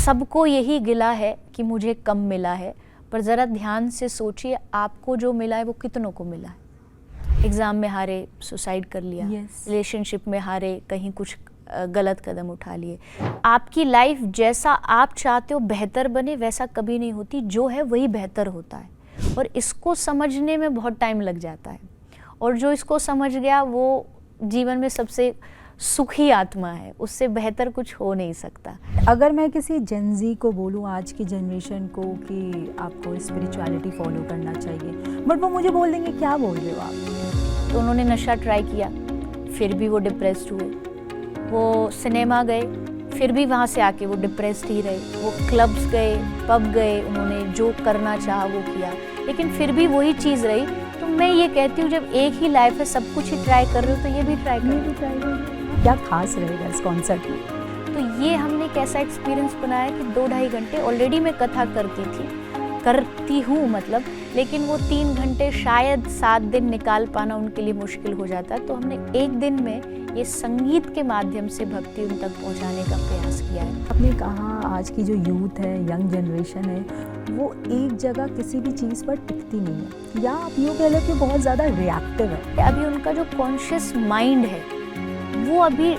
सबको यही गिला है कि मुझे कम मिला है, पर ज़रा ध्यान से सोचिए आपको जो मिला है वो कितनों को मिला है। एग्ज़ाम में हारे, सुसाइड कर लिया, रिलेशनशिप में हारे, कहीं कुछ गलत कदम उठा लिए। आपकी लाइफ जैसा आप चाहते हो बेहतर बने वैसा कभी नहीं होती, जो है वही बेहतर होता है, और इसको समझने में बहुत टाइम लग जाता है। और जो इसको समझ गया वो जीवन में सबसे सुखी आत्मा है, उससे बेहतर कुछ हो नहीं सकता। अगर मैं किसी जेनजी को बोलूँ, आज की जनरेशन को, कि आपको स्पिरिचुअलिटी फॉलो करना चाहिए, बट वो मुझे बोल देंगे क्या बोल रहे हो आप। तो उन्होंने नशा ट्राई किया, फिर भी वो डिप्रेस्ड हुए। वो सिनेमा गए, फिर भी वहाँ से आके वो डिप्रेस्ड ही रहे। वो क्लब्स गए, पब गए, उन्होंने जो करना चाहा वो किया, लेकिन फिर भी वही चीज़ रही। तो मैं ये कहती हूँ, जब एक ही लाइफ है, सब कुछ ही ट्राई कर रहे हो, तो ये भी ट्राई करो। क्या खास रहेगा इस कॉन्सर्ट में? तो ये हमने एक ऐसा एक्सपीरियंस बनाया कि 2-2.5 घंटे, ऑलरेडी मैं कथा करती हूँ मतलब, लेकिन वो 3 घंटे शायद 7 दिन निकाल पाना उनके लिए मुश्किल हो जाता है। तो हमने एक दिन में ये संगीत के माध्यम से भक्ति उन तक पहुँचाने का प्रयास किया है। आपने कहा आज की जो यूथ है, यंग जनरेशन है, वो एक जगह किसी भी चीज़ पर टिकती नहीं है, या आप यूँ कह लो कि बहुत ज़्यादा रिएक्टिव है। अभी उनका जो कॉन्शियस माइंड है वो अभी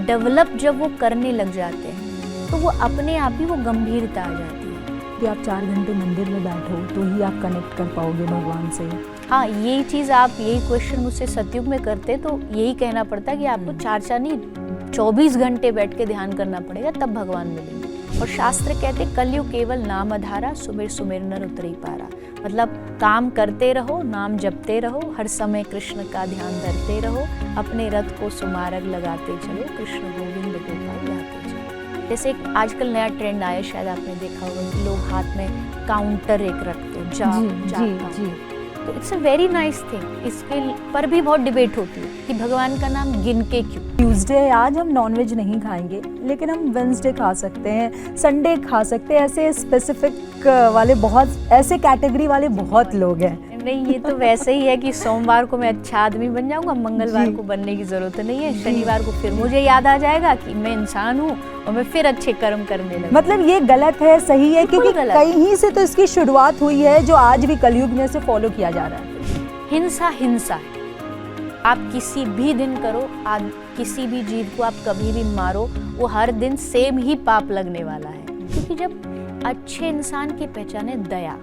डेवलप जब वो करने लग जाते हैं, तो वो अपने आप ही वो गंभीरता आ जाती है कि आप 4 घंटे मंदिर में बैठो तो ही आप कनेक्ट कर पाओगे भगवान से। हाँ, यही चीज़ आप, यही क्वेश्चन मुझसे सतयुग में करते तो यही कहना पड़ता कि आपको 4 नहीं 24 घंटे बैठ के ध्यान करना पड़ेगा, तब भगवान मिलेंगे। और शास्त्र कहते कलयुग केवल नाम आधारा, सुमिर सुमिर नर उतरी पारा। मतलब काम करते रहो, नाम जपते रहो, हर समय कृष्ण का ध्यान धरते रहो, अपने रथ को सुमारग लगाते चलो, कृष्ण गोविंद गोपाल गाते चलो। जैसे एक आजकल नया ट्रेंड आया, शायद आपने देखा होगा कि लोग हाथ में काउंटर एक रखते हैं, जी। तो it's a very nice thing. इसके पर भी बहुत डिबेट होती है कि भगवान का नाम गिन के क्यों। ट्यूसडे है, आज हम नॉनवेज नहीं खाएंगे, लेकिन हम वेंसडे खा सकते हैं, संडे खा सकते हैं। ऐसे स्पेसिफिक वाले बहुत, ऐसे कैटेगरी वाले बहुत लोग हैं। नहीं, ये तो वैसे ही है कि सोमवार को मैं अच्छा आदमी बन जाऊंगा, मंगलवार को बनने की जरूरत नहीं है, शनिवार को फिर मुझे याद आ जाएगा कि मैं इंसान हूँ और मैं फिर अच्छे कर्म करने लगूंगा। मतलब ये गलत है, सही है, क्योंकि कहीं से तो इसकी शुरुआत हुई है, जो आज भी कलयुग में से फॉलो किया जा रहा है। हिंसा आप किसी भी दिन करो, आप किसी भी जीव को आप कभी भी मारो, वो हर दिन सेम ही पाप लगने वाला है। क्योंकि जब अच्छे इंसान की पहचान है दया।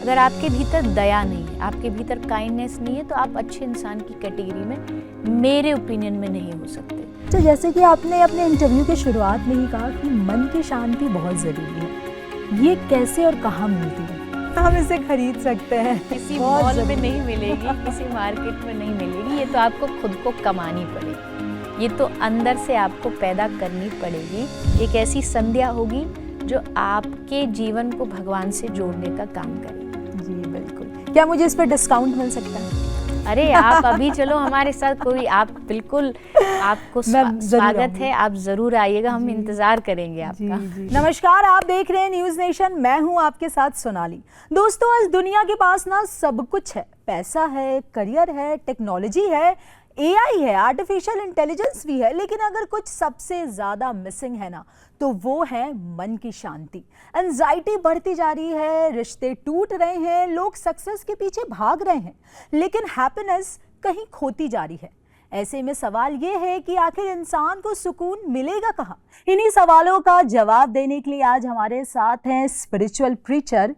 अगर आपके भीतर दया नहीं है, आपके भीतर काइंडनेस नहीं है, तो आप अच्छे इंसान की कैटेगरी में मेरे ओपिनियन में नहीं हो सकते। तो जैसे कि आपने अपने इंटरव्यू की शुरुआत में ही कहा कि मन की शांति बहुत ज़रूरी है, ये कैसे और कहाँ मिलती है? हम इसे खरीद सकते हैं? किसी मॉल में नहीं मिलेगी, किसी मार्केट में नहीं मिलेगी, ये तो आपको खुद को कमानी पड़ेगी, ये तो अंदर से आपको पैदा करनी पड़ेगी। एक ऐसी संध्या होगी जो आपके जीवन को भगवान से जोड़ने का काम करेगी। जी बिल्कुल। क्या मुझे इस पर डिस्काउंट मिल सकता है? अरे आप अभी चलो हमारे साथ, कोई आप बिल्कुल, आपको स्वागत है, आप जरूर आइएगा, हम इंतजार करेंगे आपका। नमस्कार, आप देख रहे हैं न्यूज़ नेशन, मैं हूं आपके साथ सोनाली। दोस्तों, आज दुनिया के पास ना सब कुछ है, पैसा है, करियर है, टेक्नोलॉजी है, AI है, आर्टिफिशियल इंटेलिजेंस भी है, लेकिन अगर कुछ सबसे ज्यादा मिसिंग है ना, तो वो है मन की शांति। एंजाइटी बढ़ती जा रही है, रिश्ते टूट रहे हैं, लोग सक्सेस के पीछे भाग रहे हैं, लेकिन हैप्पीनेस कहीं खोती जा रही है। ऐसे में सवाल ये है कि आखिर इंसान को सुकून मिलेगा कहाँ? इन्हीं सवालों का जवाब देने के लिए आज हमारे साथ हैं spiritual preacher,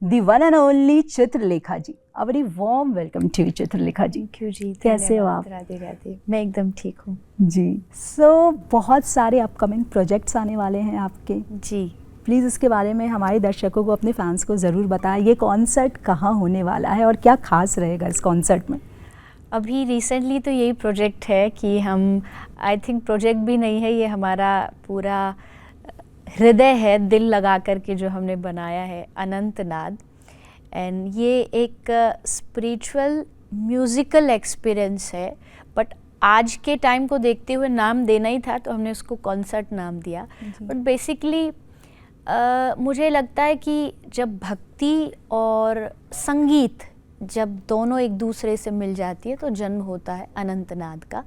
the one and only Chitralekha ji. A very warm welcome to Chitralekha ji. क्यों जी, कैसे हो आप? राधे राधे, मैं एकदम ठीक हूँ जी। सो बहुत सारे अपकमिंग प्रोजेक्ट्स आने वाले हैं आपके जी, प्लीज़ इसके बारे में हमारे दर्शकों को, अपने फैंस को ज़रूर बताएं। ये कॉन्सर्ट कहाँ होने वाला है और क्या खास रहेगा इस कॉन्सर्ट में? अभी रिसेंटली तो यही प्रोजेक्ट है कि हम, आई थिंक प्रोजेक्ट भी नहीं है, ये हमारा पूरा हृदय है, दिल लगा करके जो हमने बनाया है, अनंतनाद। एंड ये एक स्पिरिचुअल म्यूज़िकल एक्सपीरियंस है, बट आज के टाइम को देखते हुए नाम देना ही था, तो हमने उसको कॉन्सर्ट नाम दिया। बट बेसिकली मुझे लगता है कि जब भक्ति और संगीत, जब दोनों एक दूसरे से मिल जाती है, तो जन्म होता है अनंतनाद का।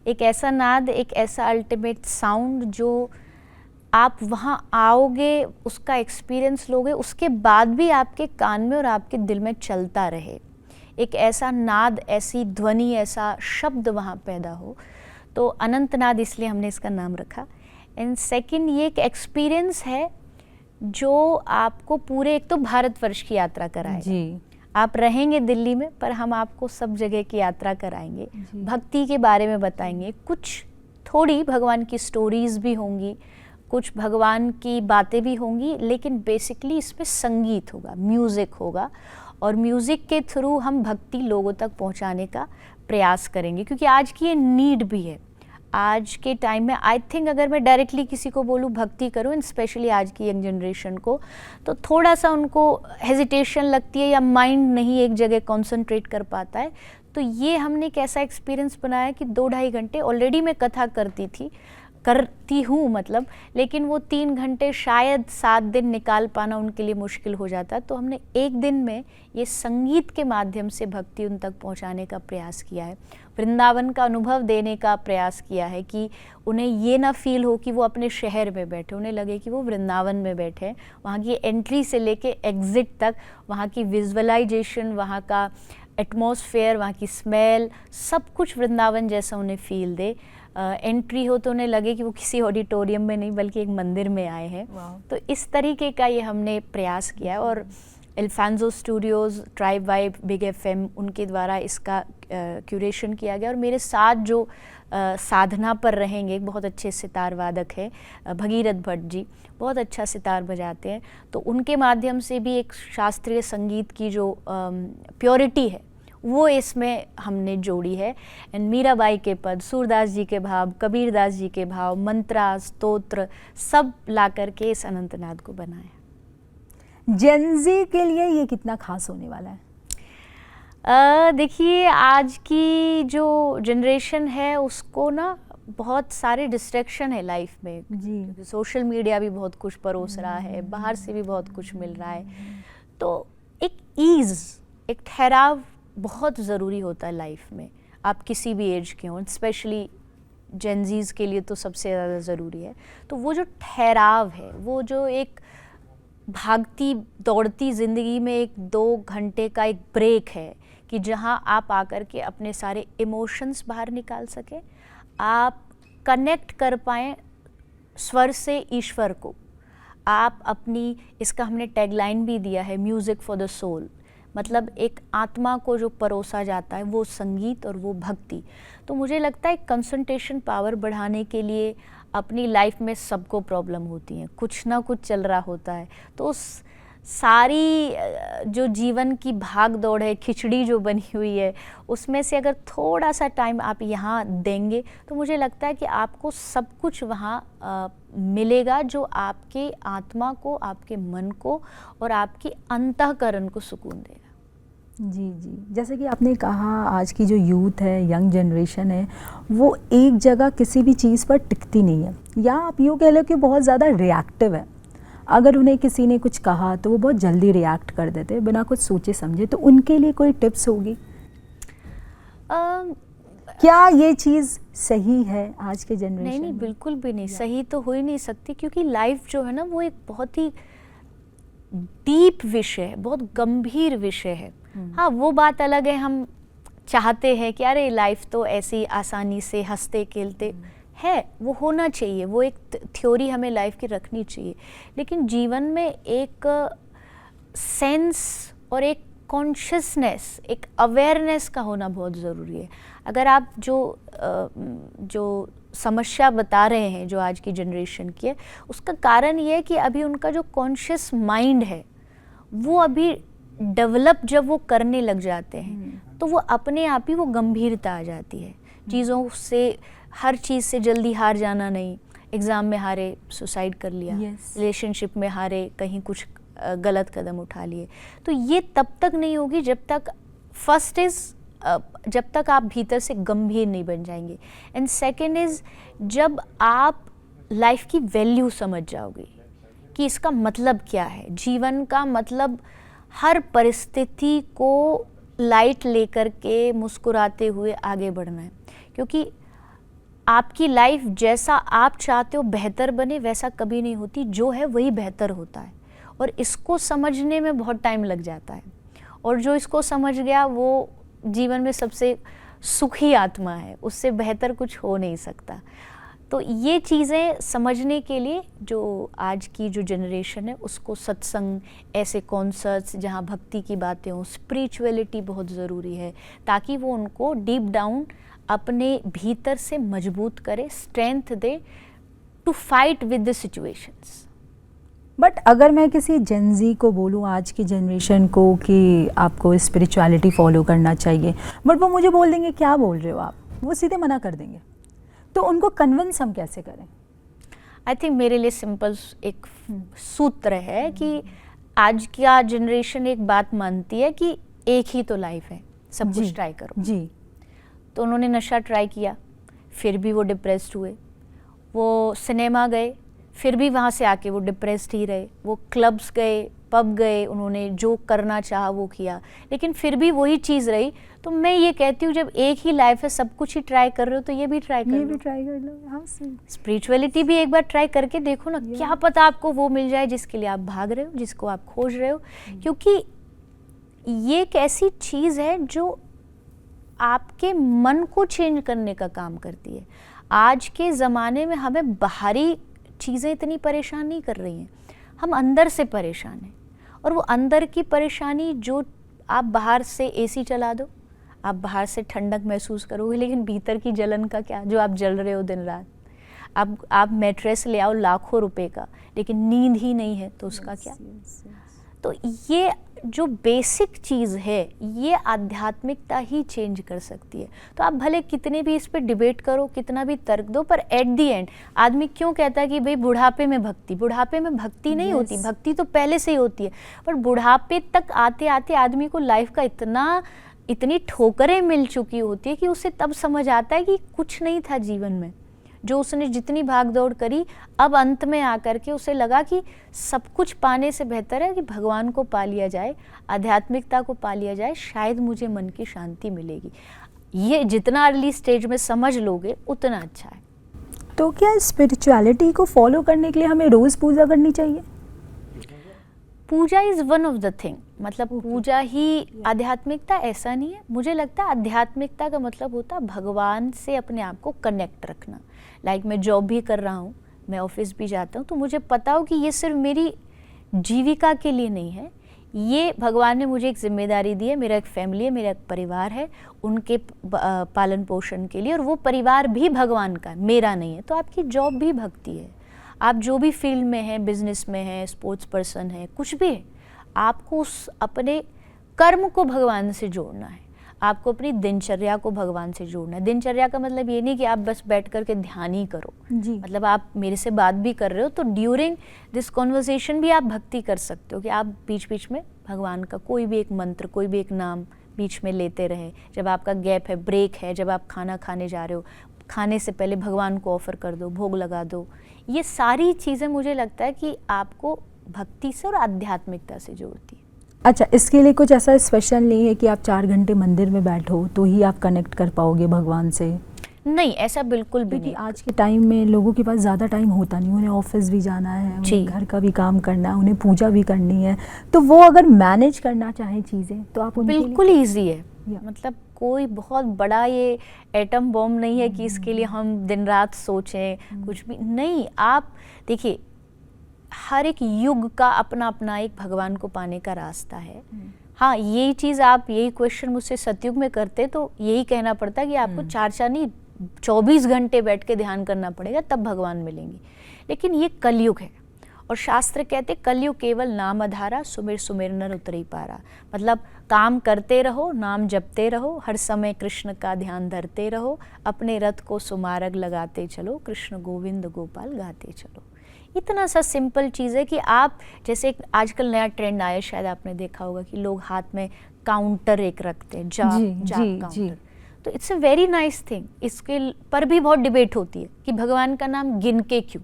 एक ऐसा नाद, एक ऐसा अल्टीमेट साउंड जो आप वहाँ आओगे, उसका एक्सपीरियंस लोगे, उसके बाद भी आपके कान में और आपके दिल में चलता रहे, एक ऐसा नाद, ऐसी ध्वनि, ऐसा शब्द वहाँ पैदा हो। तो अनंतनाद इसलिए हमने इसका नाम रखा। एंड सेकंड, ये एक एक्सपीरियंस है जो आपको पूरे एक तो भारतवर्ष की यात्रा कराएगा जी। आप रहेंगे दिल्ली में, पर हम आपको सब जगह की यात्रा कराएंगे, भक्ति के बारे में बताएंगे, कुछ थोड़ी भगवान की स्टोरीज भी होंगी, कुछ भगवान की बातें भी होंगी, लेकिन बेसिकली इसमें संगीत होगा, म्यूज़िक होगा, और म्यूज़िक के थ्रू हम भक्ति लोगों तक पहुंचाने का प्रयास करेंगे, क्योंकि आज की ये नीड भी है। आज के टाइम में आई थिंक अगर मैं डायरेक्टली किसी को बोलूँ भक्ति करो, एंड स्पेशली आज की यंग जनरेशन को, तो थोड़ा सा उनको हेजिटेशन लगती है या माइंड नहीं एक जगह कॉन्सेंट्रेट कर पाता है। तो ये हमने एक ऐसा एक्सपीरियंस बनाया कि 2-2.5 घंटे, ऑलरेडी मैं कथा करती हूँ मतलब, लेकिन वो 3 घंटे शायद 7 दिन निकाल पाना उनके लिए मुश्किल हो जाता है। तो हमने एक दिन में ये संगीत के माध्यम से भक्ति उन तक पहुँचाने का प्रयास किया है, वृंदावन का अनुभव देने का प्रयास किया है, कि उन्हें ये ना फील हो कि वो अपने शहर में बैठे, उन्हें लगे कि वो वृंदावन में बैठे हैं। वहाँ की एंट्री से लेके एग्ज़िट तक, वहाँ की विजुअलाइजेशन, वहाँ का एटमॉस्फेयर, वहाँ की स्मेल, सब कुछ वृंदावन जैसा उन्हें फील दे। एंट्री हो तो उन्हें लगे कि वो किसी ऑडिटोरियम में नहीं बल्कि एक मंदिर में आए हैं। तो इस तरीके का ये हमने प्रयास किया है। और Alphonso Studios, Tribe Vibe, Big FM, उनके द्वारा इसका क्यूरेशन किया गया। और मेरे साथ जो साधना पर रहेंगे, एक बहुत अच्छे सितार वादक है भगीरथ भट्ट जी, बहुत अच्छा सितार बजाते हैं, तो उनके माध्यम से भी एक शास्त्रीय संगीत की जो प्योरिटी है वो इसमें हमने जोड़ी है। एंड मीराबाई के पद, सूरदास जी के भाव, कबीरदास जी के भाव, मंत्रा, स्तोत्र, सब ला करके इस अनंतनाद को बनाया। जेनजी के लिए ये कितना खास होने वाला है? देखिए, आज की जो जनरेशन है उसको ना बहुत सारे डिस्ट्रैक्शन है लाइफ में जी। सोशल मीडिया भी बहुत कुछ परोस रहा है, बाहर से भी बहुत कुछ मिल रहा है, तो एक ईज़, एक ठहराव बहुत ज़रूरी होता है लाइफ में। आप किसी भी एज के हों, स्पेशली जेनजीज़ के लिए तो सबसे ज़्यादा ज़रूरी है। तो वो जो ठहराव है, वो जो एक भागती दौड़ती ज़िंदगी में एक 2 घंटे का एक ब्रेक है, कि जहाँ आप आकर के अपने सारे इमोशंस बाहर निकाल सकें, आप कनेक्ट कर पाएँ स्वर से ईश्वर को। आप अपनी, इसका हमने टैगलाइन भी दिया है, म्यूज़िक फॉर द सोल, मतलब एक आत्मा को जो परोसा जाता है वो संगीत और वो भक्ति। तो मुझे लगता है कंसंट्रेशन पावर बढ़ाने के लिए अपनी लाइफ में सबको प्रॉब्लम होती है, कुछ ना कुछ चल रहा होता है, तो उस सारी जो जीवन की भाग दौड़ है, खिचड़ी जो बनी हुई है, उसमें से अगर थोड़ा सा टाइम आप यहाँ देंगे तो मुझे लगता है कि आपको सब कुछ वहाँ मिलेगा जो आपके आत्मा को, आपके मन को और आपकी अंतःकरण को सुकून देगा। जी जी, जैसे कि आपने कहा, आज की जो यूथ है, यंग जनरेशन है, वो एक जगह किसी भी चीज़ पर टिकती नहीं है, या आप यूँ कह लो कि बहुत ज़्यादा रिएक्टिव है। अगर उन्हें किसी ने कुछ कहा तो वो बहुत जल्दी रिएक्ट कर देते हैं बिना कुछ सोचे समझे। तो उनके लिए कोई टिप्स होगी? क्या ये चीज़ सही है आज के जनरेशन में? नहीं, बिल्कुल भी नहीं, सही तो हो ही नहीं सकती, क्योंकि लाइफ जो है ना वो एक बहुत ही डीप विषय है, बहुत गंभीर विषय है। हाँ, वो बात अलग है, हम चाहते हैं कि अरे लाइफ तो ऐसी आसानी से हंसते खेलते है, वो होना चाहिए, वो एक थ्योरी हमें लाइफ की रखनी चाहिए, लेकिन जीवन में एक सेंस और एक कॉन्शियसनेस, एक अवेयरनेस का होना बहुत ज़रूरी है। अगर आप जो समस्या बता रहे हैं जो आज की जनरेशन की है, उसका कारण ये है कि अभी उनका जो कॉन्शियस माइंड है वो अभी डेवलप जब वो करने लग जाते हैं तो वो अपने आप ही वो गंभीरता आ जाती है चीज़ों से, हर चीज़ से जल्दी हार जाना नहीं। एग्ज़ाम में हारे, सुसाइड कर लिया, रिलेशनशिप में हारे, कहीं कुछ गलत कदम उठा लिए। तो ये तब तक नहीं होगी जब तक फर्स्ट इज़ जब तक आप भीतर से गंभीर नहीं बन जाएंगे, एंड सेकेंड इज़ जब आप लाइफ की वैल्यू समझ जाओगे कि इसका मतलब क्या है। जीवन का मतलब हर परिस्थिति को लाइट लेकर के मुस्कुराते हुए आगे बढ़ना है, क्योंकि आपकी लाइफ जैसा आप चाहते हो बेहतर बने वैसा कभी नहीं होती, जो है वही बेहतर होता है। और इसको समझने में बहुत टाइम लग जाता है, और जो इसको समझ गया वो जीवन में सबसे सुखी आत्मा है, उससे बेहतर कुछ हो नहीं सकता। तो ये चीज़ें समझने के लिए जो आज की जो जनरेशन है उसको सत्संग, ऐसे कॉन्सर्ट्स जहाँ भक्ति की बातें हों, स्पिरिचुअलिटी बहुत ज़रूरी है, ताकि वो उनको डीप डाउन अपने भीतर से मजबूत करे, स्ट्रेंथ दे to fight with the situations. But अगर मैं किसी जेनजी को बोलूँ, आज की जनरेशन को, कि आपको स्पिरिचुअलिटी फॉलो करना चाहिए, बट वो मुझे बोल देंगे क्या बोल रहे हो आप, वो सीधे मना कर देंगे, तो उनको कन्विंस हम कैसे करें? आई थिंक मेरे लिए सिंपल एक सूत्र है कि आज का जनरेशन एक बात मानती है कि एक ही तो लाइफ है, सब कुछ ट्राई करो जी। तो उन्होंने नशा ट्राई किया, फिर भी वो डिप्रेस्ड हुए। वो सिनेमा गए, फिर भी वहाँ से आके वो डिप्रेस्ड ही रहे। वो क्लब्स गए, पब गए, उन्होंने जो करना चाहा वो किया, लेकिन फिर भी वही चीज़ रही। तो मैं ये कहती हूँ, जब एक ही लाइफ है, सब कुछ ही ट्राई कर रहे हो, तो ये भी ट्राई कर लो। हाँ, स्पिरिचुअलिटी भी एक बार ट्राई करके देखो ना, क्या पता आपको वो मिल जाए जिसके लिए आप भाग रहे हो, जिसको आप खोज रहे हो। क्योंकि ये एक ऐसी चीज़ है जो आपके मन को चेंज करने का काम करती है। आज के ज़माने में हमें बाहरी चीज़ें इतनी परेशान नहीं कर रही हैं, हम अंदर से परेशान हैं। और वो अंदर की परेशानी, जो आप बाहर से एसी चला दो, आप बाहर से ठंडक महसूस करोगे, लेकिन भीतर की जलन का क्या, जो आप जल रहे हो दिन रात। आप मैट्रेस ले आओ लाखों रुपए का, लेकिन नींद ही नहीं है तो उसका क्या। तो ये जो बेसिक चीज़ है, ये आध्यात्मिकता ही चेंज कर सकती है। तो आप भले कितने भी इस पे डिबेट करो, कितना भी तर्क दो, पर एट दी एंड आदमी क्यों कहता है कि भाई बुढ़ापे में भक्ति, बुढ़ापे में भक्ति नहीं होती, भक्ति तो पहले से ही होती है। पर बुढ़ापे तक आते आते आदमी को लाइफ का इतनी ठोकरें मिल चुकी होती है कि उसे तब समझ आता है कि कुछ नहीं था जीवन में, जो उसने जितनी भाग दौड़ करी, अब अंत में आकर के उसे लगा कि सब कुछ पाने से बेहतर है कि भगवान को पा लिया जाए, आध्यात्मिकता को पा लिया जाए, शायद मुझे मन की शांति मिलेगी। ये जितना अर्ली स्टेज में समझ लोगे उतना अच्छा है। तो क्या स्पिरिचुअलिटी को फॉलो करने के लिए हमें रोज़ पूजा करनी चाहिए? Puja is one of the thing, मतलब पूजा ही आध्यात्मिकता ऐसा नहीं है। मुझे लगता है आध्यात्मिकता का मतलब होता है भगवान से अपने आप को कनेक्ट रखना। लाइक मैं जॉब भी कर रहा हूँ, मैं ऑफिस भी जाता हूँ, तो मुझे पता हो कि ये सिर्फ मेरी जीविका के लिए नहीं है, ये भगवान ने मुझे एक जिम्मेदारी दी है, मेरा एक फैमिली है, मेरा एक परिवार है, उनके पालन पोषण के लिए, और वो परिवार भी भगवान का है, मेरा नहीं है। तो आपकी जॉब भी भक्ति है। आप जो भी फील्ड में हैं, बिजनेस में हैं, स्पोर्ट्स पर्सन है, कुछ भी है, आपको उस अपने कर्म को भगवान से जोड़ना है, आपको अपनी दिनचर्या को भगवान से जोड़ना है। दिनचर्या का मतलब ये नहीं कि आप बस बैठ करके ध्यान ही करो जी। मतलब आप मेरे से बात भी कर रहे हो तो ड्यूरिंग दिस कॉन्वर्सेशन भी आप भक्ति कर सकते हो कि आप बीच बीच में भगवान का कोई भी एक मंत्र, कोई भी एक नाम बीच में लेते रहे। जब आपका गैप है, ब्रेक है, जब आप खाना खाने जा रहे हो, खाने से पहले भगवान को ऑफर कर दो, भोग लगा दो। ये सारी चीज़ें मुझे लगता है कि आपको भक्ति से और आध्यात्मिकता से जोड़ती है। अच्छा, इसके लिए कुछ ऐसा स्पेशल नहीं है कि आप 4 घंटे मंदिर में बैठो तो ही आप कनेक्ट कर पाओगे भगवान से? नहीं, ऐसा बिल्कुल भी नहीं। आज के टाइम में लोगों के पास ज़्यादा टाइम होता नहीं, उन्हें ऑफिस भी जाना है, उन्हें घर का भी काम करना है, उन्हें पूजा भी करनी है, तो वो अगर मैनेज करना चाहें चीज़ें तो आप बिल्कुल ईजी है। मतलब कोई बहुत बड़ा ये एटम बॉम्ब नहीं है कि इसके लिए हम दिन रात सोचें, कुछ भी नहीं। आप देखिए, हर एक युग का अपना अपना एक भगवान को पाने का रास्ता है। हाँ, यही चीज़ आप यही क्वेश्चन मुझसे सतयुग में करते तो यही कहना पड़ता कि आपको 4 नहीं 24 घंटे बैठ के ध्यान करना पड़ेगा, तब भगवान मिलेंगे। लेकिन ये कलयुग है और शास्त्र कहते कलयुग केवल नाम आधारा, सुमिर सुमिर नर उतरी पारा। मतलब काम करते रहो, नाम जपते रहो, हर समय कृष्ण का ध्यान धरते रहो, अपने रथ को सुमारग लगाते चलो, कृष्ण गोविंद गोपाल गाते चलो। इतना सा सिंपल चीज़ है कि आप जैसे आजकल नया ट्रेंड आया, शायद आपने देखा होगा कि लोग हाथ में काउंटर एक रखते हैं, जाप काउंटर। तो it's a very nice thing. इसके पर भी बहुत डिबेट होती है कि भगवान का नाम गिन के क्यों।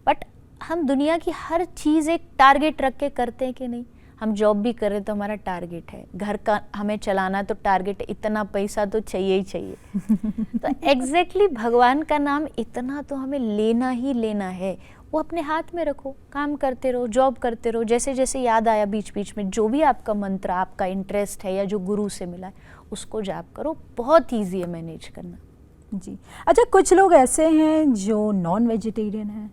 बट हम दुनिया की हर चीज़ एक टारगेट रख के करते हैं कि नहीं? हम जॉब भी कर रहे हैं तो हमारा टारगेट है, घर का हमें चलाना तो टारगेट है, इतना पैसा तो चाहिए ही चाहिए। तो एग्जैक्टली भगवान का नाम इतना तो हमें लेना ही लेना है, वो अपने हाथ में रखो, काम करते रहो, जॉब करते रहो, जैसे जैसे याद आया बीच बीच में जो भी आपका मंत्र, आपका इंटरेस्ट है या जो गुरु से मिला है उसको जाप करो, बहुत ईजी है मैनेज करना। जी। अच्छा, कुछ लोग ऐसे हैं जो नॉन वेजिटेरियन हैं,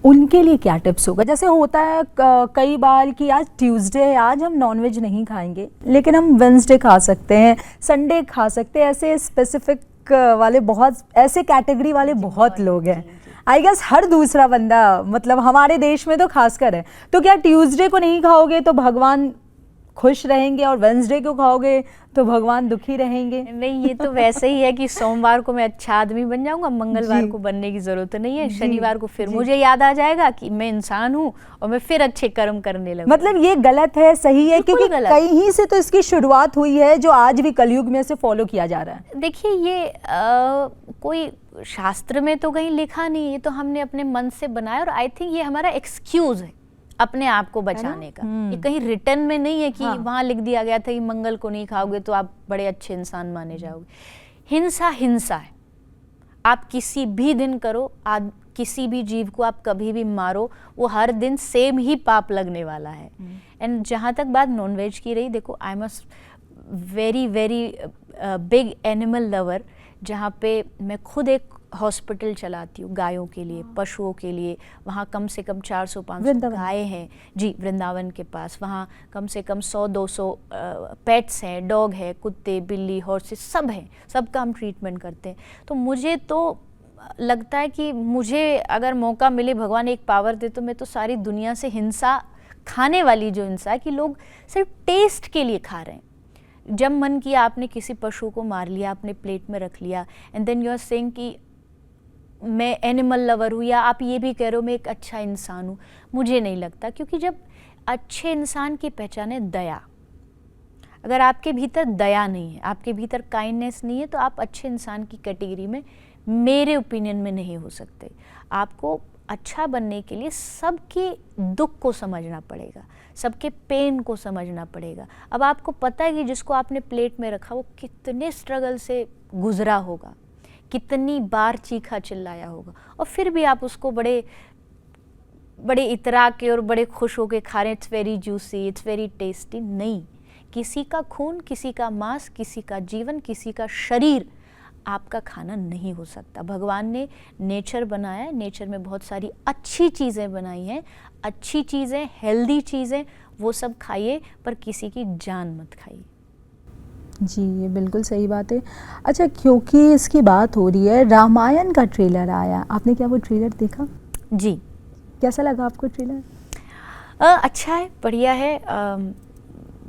उनके लिए क्या टिप्स होगा? जैसे होता है कई बार कि आज ट्यूसडे है, आज हम नॉनवेज नहीं खाएंगे, लेकिन हम वेंसडे खा सकते हैं, संडे खा सकते हैं, ऐसे स्पेसिफिक वाले बहुत, ऐसे कैटेगरी वाले बहुत लोग हैं। आई गेस हर दूसरा बंदा, मतलब हमारे देश में तो खासकर है। तो क्या ट्यूसडे को नहीं खाओगे तो भगवान खुश रहेंगे और वेंसडे को खाओगे तो भगवान दुखी रहेंगे? नहीं, ये तो वैसे ही है कि सोमवार को मैं अच्छा आदमी बन जाऊंगा, मंगलवार को बनने की जरूरत नहीं है, शनिवार को फिर मुझे याद आ जाएगा कि मैं इंसान हूँ और मैं फिर अच्छे कर्म करने लगूंगा। मतलब ये गलत है, सही है? क्योंकि कहीं से तो इसकी शुरुआत हुई है जो आज भी कलयुग में से फॉलो किया जा रहा है। देखिए, ये कोई शास्त्र में तो कहीं लिखा नहीं, ये तो हमने अपने मन से बनाया, और आई थिंक ये हमारा एक्सक्यूज है अपने आप को बचाने का। ये कहीं रिटर्न में नहीं है कि वहां लिख दिया गया था कि मंगल को नहीं खाओगे तो आप बड़े अच्छे इंसान माने जाओगे। हिंसा हिंसा है, आप किसी भी दिन करो, किसी भी जीव को आप कभी भी मारो, वो हर दिन सेम ही पाप लगने वाला है। एंड जहाँ तक बात नॉनवेज की रही, देखो I am a very very big animal lover, जहाँ पे मैं खुद एक हॉस्पिटल चलाती हूँ गायों के लिए, पशुओं के लिए। वहाँ कम से कम 400-500 गायें हैं जी, वृंदावन के पास। वहाँ कम से कम 100-200 पेट्स हैं, डॉग है, कुत्ते, बिल्ली, हॉर्सेस सब हैं, सबका हम ट्रीटमेंट करते हैं। तो मुझे तो लगता है कि मुझे अगर मौका मिले, भगवान एक पावर दे, तो मैं तो सारी दुनिया से हिंसा, खाने वाली जो हिंसा है कि लोग सिर्फ टेस्ट के लिए खा रहे हैं। जब मन किया आपने किसी पशु को मार लिया, आपने प्लेट में रख लिया, and then you are saying कि मैं एनिमल लवर हूँ, या आप ये भी कह रहे हो मैं एक अच्छा इंसान हूँ। मुझे नहीं लगता, क्योंकि जब अच्छे इंसान की पहचान है दया, अगर आपके भीतर दया नहीं है, आपके भीतर काइंडनेस नहीं है, तो आप अच्छे इंसान की कैटेगरी में मेरे ओपिनियन में नहीं हो सकते। आपको अच्छा बनने के लिए सबके दुख को समझना पड़ेगा, सबके पेन को समझना पड़ेगा। अब आपको पता है कि जिसको आपने प्लेट में रखा वो कितने स्ट्रगल से गुजरा होगा, कितनी बार चीखा चिल्लाया होगा, और फिर भी आप उसको बड़े बड़े इतरा के और बड़े खुश होके खा रहे हैं। It's very juicy, it's very tasty. नहीं, किसी का खून, किसी का मांस, किसी का जीवन, किसी का शरीर आपका खाना नहीं हो सकता। भगवान ने नेचर बनाया है, नेचर में बहुत सारी अच्छी चीज़ें बनाई हैं, अच्छी चीज़ें, हेल्दी चीज़ें, वो सब खाइए, पर किसी की जान मत खाइए। जी, ये बिल्कुल सही बात है। अच्छा, क्योंकि इसकी बात हो रही है, रामायण का ट्रेलर आया, आपने क्या वो ट्रेलर देखा? जी। कैसा लगा आपको ट्रेलर? अच्छा है, बढ़िया है।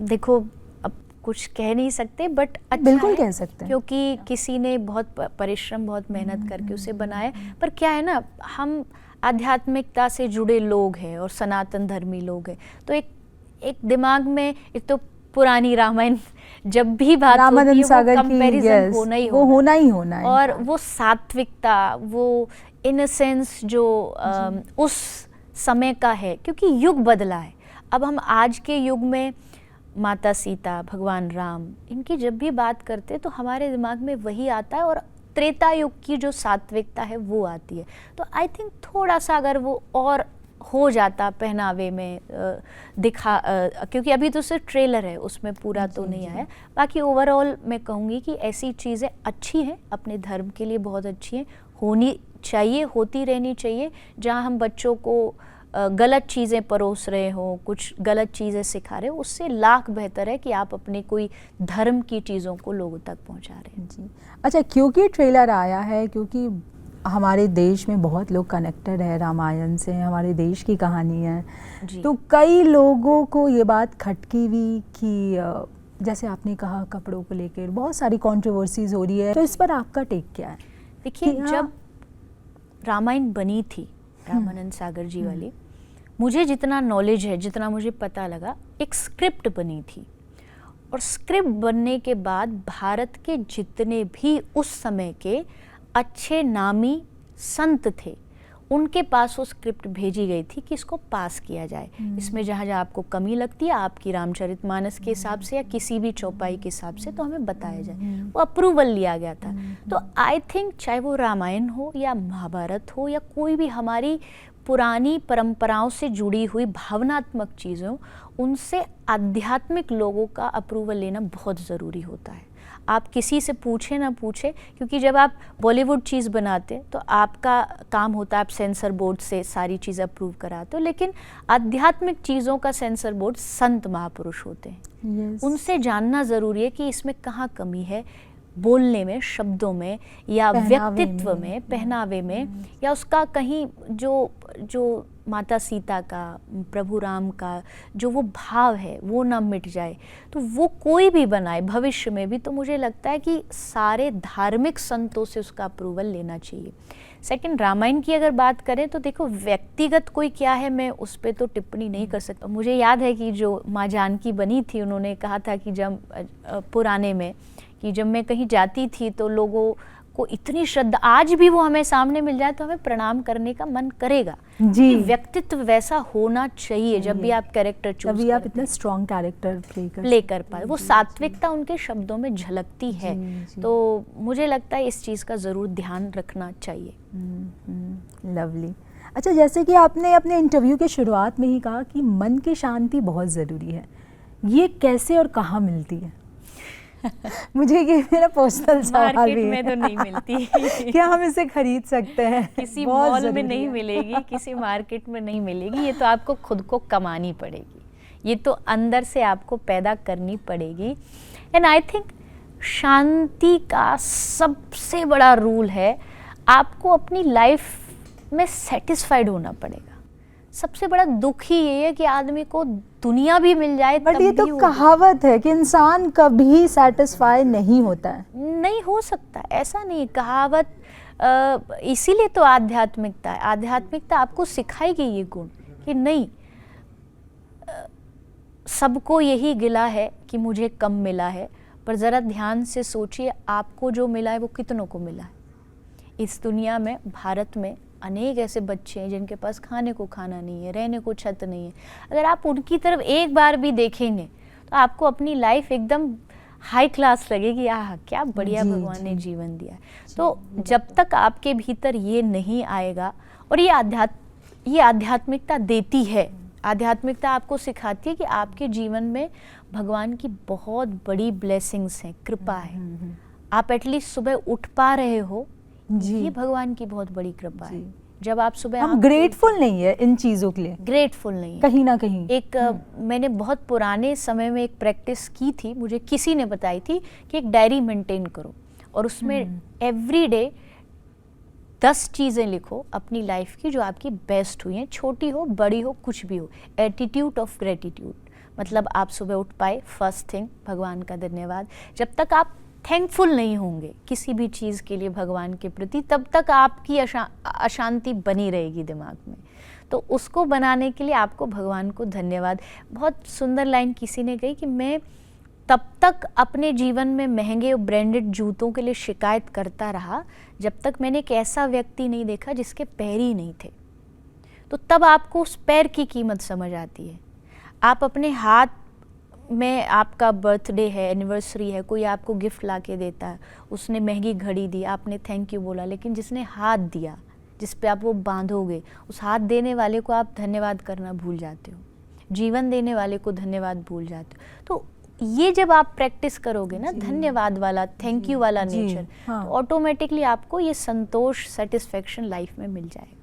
देखो, अब कुछ कह नहीं सकते, बट अच्छा बिल्कुल है, कह सकते हैं, क्योंकि किसी ने बहुत परिश्रम, बहुत मेहनत करके उसे बनाया। पर क्या है ना, हम आध्यात्मिकता से जुड़े लोग हैं और सनातन धर्मी लोग हैं, तो एक दिमाग में एक तो पुरानी रामायण जब भी बात होती है वो कंपैरिजन होना ही होना है, और वो सात्विकता, वो इनोसेंस जो उस समय का है, क्योंकि युग बदला है। अब हम आज के युग में माता सीता, भगवान राम, इनकी जब भी बात करते तो हमारे दिमाग में वही आता है, और त्रेता युग की जो सात्विकता है वो आती है। तो आई थिंक थोड़ा सा अगर वो और हो जाता पहनावे में क्योंकि अभी तो सिर्फ ट्रेलर है, उसमें पूरा तो नहीं आया। बाकी ओवरऑल मैं कहूँगी कि ऐसी चीज़ें अच्छी हैं, अपने धर्म के लिए बहुत अच्छी हैं, होनी चाहिए, होती रहनी चाहिए। जहाँ हम बच्चों को गलत चीज़ें परोस रहे हो, कुछ गलत चीज़ें सिखा रहे हो, उससे लाख बेहतर है कि आप अपने कोई धर्म की चीज़ों को लोगों तक पहुँचा रहे हैं। जी। अच्छा, क्योंकि ट्रेलर आया है, क्योंकि हमारे देश में बहुत लोग कनेक्टेड है रामायण से, हमारे देश की कहानी है, तो कई लोगों को ये बात खटकी हुई कि जैसे आपने कहा कपड़ों को लेकर बहुत सारी कंट्रोवर्सीज हो रही है, तो इस पर आपका टेक क्या है? देखिए, जब रामायण बनी थी, रामानंद सागर जी वाली, मुझे जितना नॉलेज है, जितना मुझे पता लगा, एक स्क्रिप्ट बनी थी, और स्क्रिप्ट बनने के बाद भारत के जितने भी उस समय के अच्छे नामी संत थे, उनके पास वो स्क्रिप्ट भेजी गई थी कि इसको पास किया जाए। इसमें जहाँ जहाँ आपको कमी लगती है आपकी रामचरितमानस के हिसाब से या किसी भी चौपाई के हिसाब से तो हमें बताया जाए, वो अप्रूवल लिया गया था। तो आई थिंक चाहे वो रामायण हो या महाभारत हो या कोई भी हमारी पुरानी परंपराओं से जुड़ी हुई भावनात्मक चीज़ों, उनसे आध्यात्मिक लोगों का अप्रूवल लेना बहुत ज़रूरी होता है। आप किसी से पूछे ना पूछे, क्योंकि जब आप बॉलीवुड चीज़ बनाते तो आपका काम होता है आप सेंसर बोर्ड से सारी चीज़ अप्रूव कराते हो, लेकिन आध्यात्मिक चीज़ों का सेंसर बोर्ड संत महापुरुष होते हैं। उनसे जानना ज़रूरी है कि इसमें कहाँ कमी है, बोलने में, शब्दों में या व्यक्तित्व में, पहनावे में, या उसका कहीं जो माता सीता का, प्रभु राम का जो वो भाव है वो ना मिट जाए। तो वो कोई भी बनाए भविष्य में भी, तो मुझे लगता है कि सारे धार्मिक संतों से उसका अप्रूवल लेना चाहिए। सेकंड, रामायण की अगर बात करें तो देखो व्यक्तिगत कोई क्या है मैं उस पर तो टिप्पणी नहीं कर सकता। मुझे याद है कि जो माँ जानकी बनी थी उन्होंने कहा था कि जब पुराने में कि जब मैं कहीं जाती थी तो लोगों को इतनी श्रद्धा, आज भी वो हमें सामने मिल जाए तो हमें प्रणाम करने का मन करेगा जी। व्यक्तित्व वैसा होना चाहिए जब भी आप कैरेक्टर चूज तभी आप इतना स्ट्रॉन्ग कैरेक्टर प्ले कर पाए, वो सात्विकता उनके शब्दों में झलकती है। तो मुझे लगता है इस चीज़ का ज़रूर ध्यान रखना चाहिए। लवली। अच्छा, जैसे कि आपने अपने इंटरव्यू के शुरुआत में ही कहा कि मन की शांति बहुत ज़रूरी है, ये कैसे और कहाँ मिलती है? मुझे ये मेरा पर्सनल सवाल भी है। मार्केट में तो नहीं मिलती। क्या हम इसे खरीद सकते हैं? किसी मॉल में नहीं मिलेगी, किसी मार्केट में नहीं मिलेगी, ये तो आपको खुद को कमानी पड़ेगी, ये तो अंदर से आपको पैदा करनी पड़ेगी। एंड आई थिंक शांति का सबसे बड़ा रूल है आपको अपनी लाइफ में सेटिस्फाइड होना पड़ेगा। सबसे बड़ा दुख ही ये है कि आदमी को दुनिया भी मिल जाए, बट ये तो कहावत है कि इंसान कभी सेटिस्फाई नहीं होता है। नहीं हो सकता, ऐसा नहीं कहावत। इसीलिए तो आध्यात्मिकता है। आध्यात्मिकता आपको सिखाएगी ये गुण कि नहीं, सबको यही गिला है कि मुझे कम मिला है, पर ज़रा ध्यान से सोचिए आपको जो मिला है वो कितनों को मिला है। इस दुनिया में, भारत में अनेक ऐसे बच्चे हैं जिनके पास खाने को खाना नहीं है, रहने को छत नहीं है। अगर आप उनकी तरफ एक बार भी देखेंगे तो आपको अपनी लाइफ एकदम हाई क्लास लगेगी। आह क्या बढ़िया भगवान ने जीवन दिया है। तो जब तक आपके भीतर ये नहीं आएगा, और ये आध्यात्मिकता देती है, आध्यात्मिकता आपको सिखाती है कि आपके जीवन में भगवान की बहुत बड़ी ब्लेसिंग्स हैं, कृपा है। आप एटलीस्ट सुबह उठ पा रहे हो, ये भगवान की बहुत बड़ी कृपा है। जब आप सुबह, हम ग्रेटफुल नहीं है इन चीज़ों के लिए, ग्रेटफुल नहीं है कहीं ना कहीं। एक मैंने बहुत पुराने समय में एक प्रैक्टिस की थी, मुझे किसी ने बताई थी कि एक डायरी मेंटेन करो और उसमें एवरी डे 10 चीज़ें लिखो अपनी लाइफ की जो आपकी बेस्ट हुई हैं, छोटी हो बड़ी हो कुछ भी हो। एटीट्यूड ऑफ ग्रेटिट्यूड, मतलब आप सुबह उठ पाए, फर्स्ट थिंग भगवान का धन्यवाद। जब तक आप थैंकफुल नहीं होंगे किसी भी चीज़ के लिए भगवान के प्रति, तब तक आपकी अशांति बनी रहेगी दिमाग में। तो उसको बनाने के लिए आपको भगवान को धन्यवाद। बहुत सुंदर लाइन किसी ने कही कि मैं तब तक अपने जीवन में महंगे और ब्रांडेड जूतों के लिए शिकायत करता रहा जब तक मैंने एक ऐसा व्यक्ति नहीं देखा जिसके पैर ही नहीं थे। तो तब आपको उस पैर की कीमत समझ आती है। आप अपने हाथ में, आपका बर्थडे है, एनिवर्सरी है, कोई आपको गिफ्ट ला के देता है, उसने महंगी घड़ी दी, आपने थैंक यू बोला, लेकिन जिसने हाथ दिया, जिस पे आप वो बांधोगे, उस हाथ देने वाले को आप धन्यवाद करना भूल जाते हो, जीवन देने वाले को धन्यवाद भूल जाते हो। तो ये जब आप प्रैक्टिस करोगे ना धन्यवाद वाला, थैंक यू वाला नेचर, हाँ। तो ऑटोमेटिकली आपको ये संतोष, सेटिस्फेक्शन लाइफ में मिल जाएगा।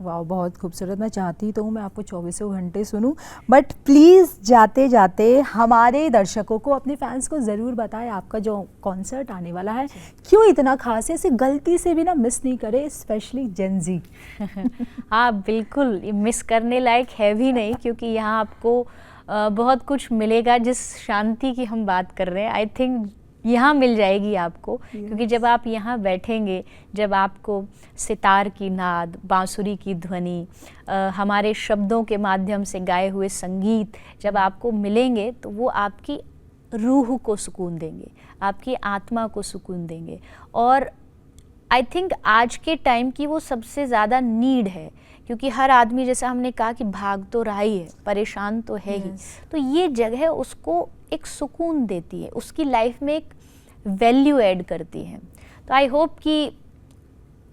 वाह, बहुत खूबसूरत। मैं चाहती तो हूँ मैं आपको 24 घंटे सुनूं, बट प्लीज़ जाते जाते हमारे दर्शकों को, अपने फैंस को ज़रूर बताएं आपका जो कॉन्सर्ट आने वाला है क्यों इतना खास है, इसे गलती से भी ना मिस नहीं करे, स्पेशली जेन ज़ी। हाँ बिल्कुल, ये मिस करने लायक है भी नहीं, क्योंकि यहाँ आपको बहुत कुछ मिलेगा। जिस शांति की हम बात कर रहे हैं, आई थिंक यहाँ मिल जाएगी आपको। क्योंकि जब आप यहाँ बैठेंगे, जब आपको सितार की नाद, बांसुरी की ध्वनि, हमारे शब्दों के माध्यम से गाए हुए संगीत जब आपको मिलेंगे, तो वो आपकी रूह को सुकून देंगे, आपकी आत्मा को सुकून देंगे। और आई थिंक आज के टाइम की वो सबसे ज़्यादा नीड है, क्योंकि हर आदमी, जैसा हमने कहा कि भाग तो रहा ही है, परेशान तो है ही, तो ये जगह उसको एक सुकून देती है, उसकी लाइफ में एक वैल्यू ऐड करती है। तो आई होप कि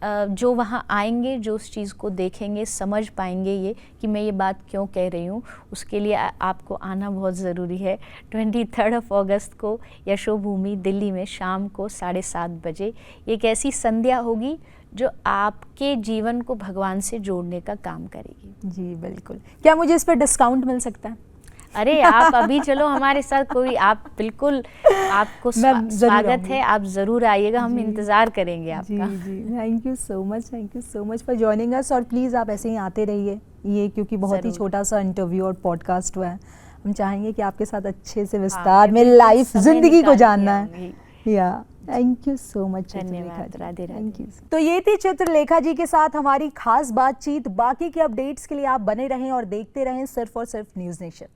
जो वहाँ आएंगे, जो उस चीज़ को देखेंगे, समझ पाएंगे ये कि मैं ये बात क्यों कह रही हूँ। उसके लिए आपको आना बहुत ज़रूरी है। 23 अगस्त को यशोभूमि दिल्ली में शाम को 7:30 बजे एक ऐसी संध्या होगी जो आपके जीवन को भगवान से जोड़ने का काम करेगी। जी बिल्कुल। क्या मुझे इस पर डिस्काउंट मिल सकता है? अरे आप अभी चलो हमारे साथ, कोई आप बिल्कुल, आपको स्वागत है, आप ज़रूर आइएगा, हम इंतज़ार करेंगे आपका। जी जी, thank you so much for joining us. और प्लीज़ आप ऐसे ही आते रहिए, ये क्योंकि बहुत ही छोटा सा इंटरव्यू और पॉडकास्ट हुआ है। हम चाहेंगे कि आपके साथ अच्छे से विस्तार में लाइफ, जिंदगी को जानना है। या थैंक यू सो मच धन्यवाद, राधे राधे। Thank you. तो ये थी चित्रलेखा जी के साथ हमारी खास बातचीत। बाकी के अपडेट्स के लिए आप बने रहें और देखते रहें सिर्फ और सिर्फ न्यूज़ नेशन।